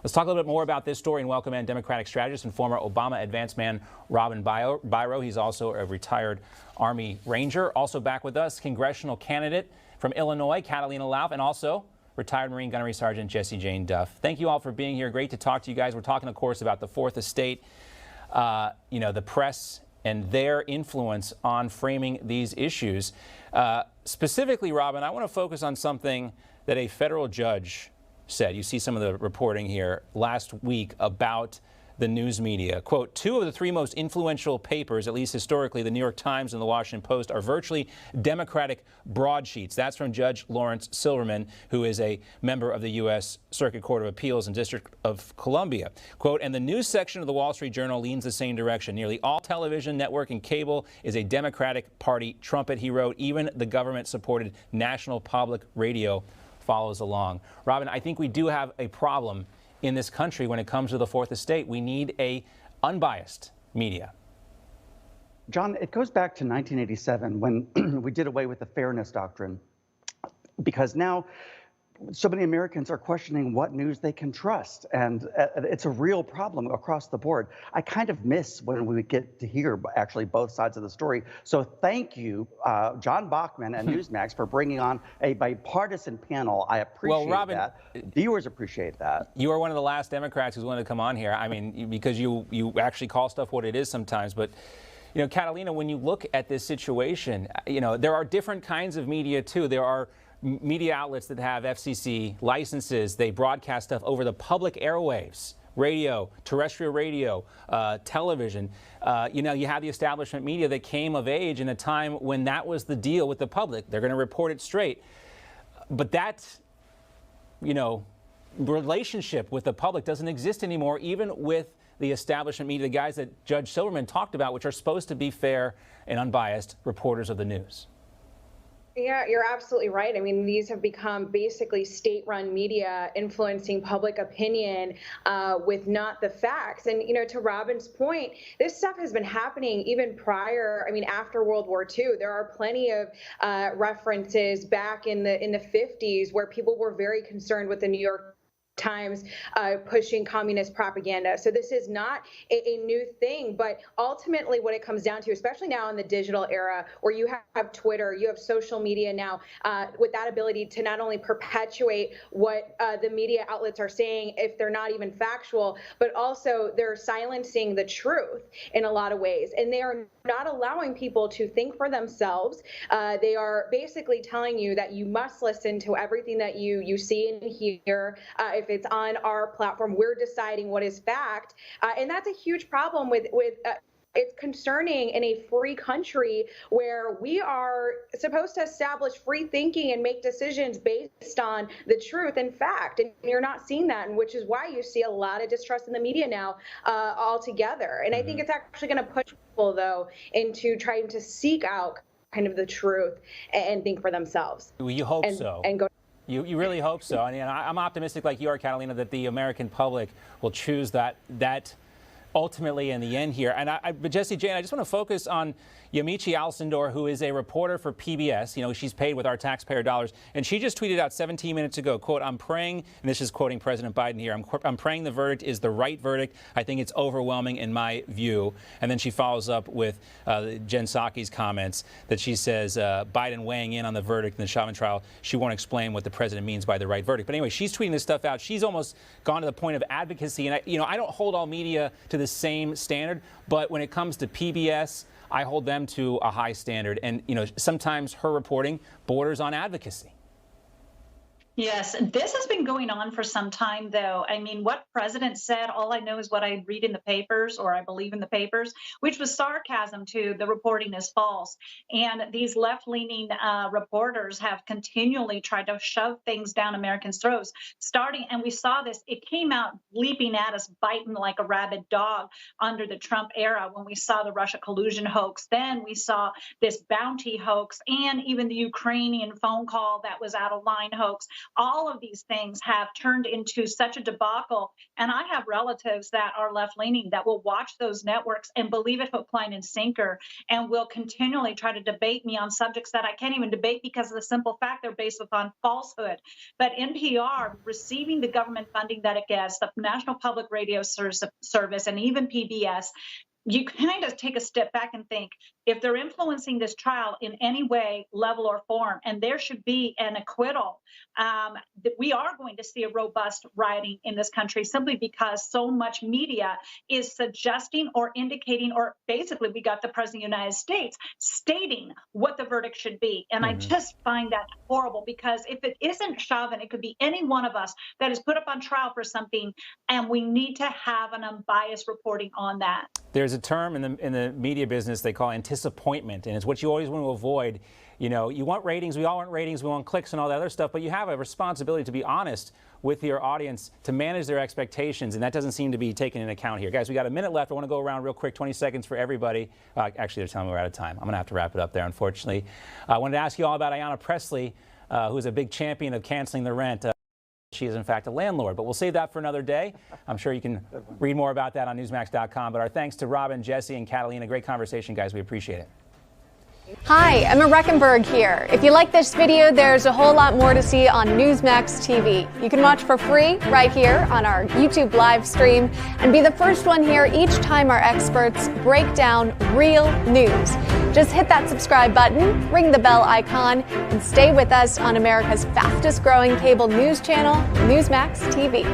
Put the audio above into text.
Let's talk a little bit more about this story and welcome in Democratic strategist and former Obama advance man Robin Biro. He's also a retired Army Ranger. Also back with us, congressional candidate from Illinois, Catalina Lauf, and also retired Marine Gunnery Sergeant Jessie Jane Duff. Thank you all for being here. Great to talk to you guys. We're talking, of course, about the Fourth Estate, the press and their influence on framing these issues. Specifically, Robin, I want to focus on something that a federal judge said. You see some of the reporting here last week about the news media. Quote, two of the three most influential papers, at least historically, the New York Times and the Washington Post, are virtually Democratic broadsheets. That's from Judge Lawrence Silverman, who is a member of the U.S. Circuit Court of Appeals and District of Columbia. Quote, and the news section of the Wall Street Journal leans the same direction. Nearly all television, network, and cable is a Democratic Party trumpet, he wrote. Even the government-supported National Public Radio follows along. Robin, I think we do have a problem in this country when it comes to the Fourth Estate. We need a unbiased media. John, it goes back to 1987 when we did away with the fairness doctrine, because now so many Americans are questioning what news they can trust, and it's a real problem across the board. I kind of miss when we get to hear actually both sides of the story. So thank you, John Bachman and Newsmax, for bringing on a bipartisan panel. I appreciate that. Viewers appreciate that. You are one of the last Democrats who's willing to come on here. I mean, because you actually call stuff what it is sometimes, but you know, Catalina, when you look at this situation, you know, there are different kinds of media too. There are media outlets that have FCC licenses. They broadcast stuff over the public airwaves, radio, terrestrial radio, television. You know, you have the establishment media that came of age in a time when that was the deal with the public. They're going to report it straight. But that, you know, relationship with the public doesn't exist anymore, even with the establishment media, the guys that Judge Silverman talked about, which are supposed to be fair and unbiased reporters of the news. Yeah, you're absolutely right. I mean, these have become basically state-run media influencing public opinion with not the facts. And, you know, to Robin's point, this stuff has been happening even prior. I mean, after World War II, there are plenty of references back in the 50s where people were very concerned with the New York Times pushing communist propaganda. So this is not a new thing, but ultimately what it comes down to, especially now in the digital era where you have Twitter, you have social media now, with that ability to not only perpetuate what the media outlets are saying if they're not even factual, but also they're silencing the truth in a lot of ways. And they are not allowing people to think for themselves. They are basically telling you that you must listen to everything that you see and hear. If it's on our platform, we're deciding what is fact. And that's a huge problem with it's concerning in a free country where we are supposed to establish free thinking and make decisions based on the truth and fact. And you're not seeing that, and which is why you see a lot of distrust in the media now altogether. And I think it's actually going to push people, though, into trying to seek out kind of the truth and think for themselves. Well, you hope so. And go. You really hope so. I mean, I'm optimistic, like you are, Catalina, that the American public will choose that ultimately in the end here. And but Jessie Jane, I just want to focus on Yamiche Alcindor, who is a reporter for PBS. You know, she's paid with our taxpayer dollars. And she just tweeted out 17 minutes ago, quote, I'm praying, and this is quoting President Biden here, I'm praying the verdict is the right verdict. I think it's overwhelming in my view. And then she follows up with Jen Psaki's comments that she says Biden weighing in on the verdict in the Chauvin trial. She won't explain what the president means by the right verdict. But anyway, she's tweeting this stuff out. She's almost gone to the point of advocacy. And, I don't hold all media to the same standard, but when it comes to PBS, I hold them to a high standard. And, sometimes her reporting borders on advocacy. Yes, this has been going on for some time, though. I mean, what president said, all I know is what I read in the papers, or I believe in the papers, which was sarcasm to the reporting is false. And these left-leaning reporters have continually tried to shove things down Americans' throats, and we saw this, it came out leaping at us, biting like a rabid dog under the Trump era when we saw the Russia collusion hoax. Then we saw this bounty hoax and even the Ukrainian phone call that was out of line hoax. All of these things have turned into such a debacle. And I have relatives that are left-leaning that will watch those networks and believe it hook, line, and sinker, and will continually try to debate me on subjects that I can't even debate because of the simple fact they're based upon falsehood. But NPR receiving the government funding that it gets, the National Public Radio Service, and even PBS, you kind of take a step back and think, if they're influencing this trial in any way, level, or form, and there should be an acquittal, that we are going to see a robust rioting in this country simply because so much media is suggesting or indicating, or basically we got the President of the United States stating what the verdict should be. And I just find that horrible, because if it isn't Chauvin, it could be any one of us that is put up on trial for something, and we need to have an unbiased reporting on that. There's a term in the media business they call anticipation, and it's what you always want to avoid. You know, you want ratings, we all want ratings, we want clicks and all that other stuff, but you have a responsibility to be honest with your audience, to manage their expectations, and that doesn't seem to be taken into account here. Guys, we got a minute left. I want to go around real quick, 20 seconds for everybody. Actually, they're telling me we're out of time. I'm going to have to wrap it up there, unfortunately. I wanted to ask you all about Ayanna Pressley, who's a big champion of canceling the rent. She is, in fact, a landlord, but we'll save that for another day. I'm sure you can read more about that on Newsmax.com. But our thanks to Robin, Jessie, and Catalina. Great conversation, guys. We appreciate it. Hi, Emma Reckenberg here. If you like this video, there's a whole lot more to see on Newsmax TV. You can watch for free right here on our YouTube live stream and be the first one here each time our experts break down real news. Just hit that subscribe button, ring the bell icon, and stay with us on America's fastest growing cable news channel, Newsmax TV.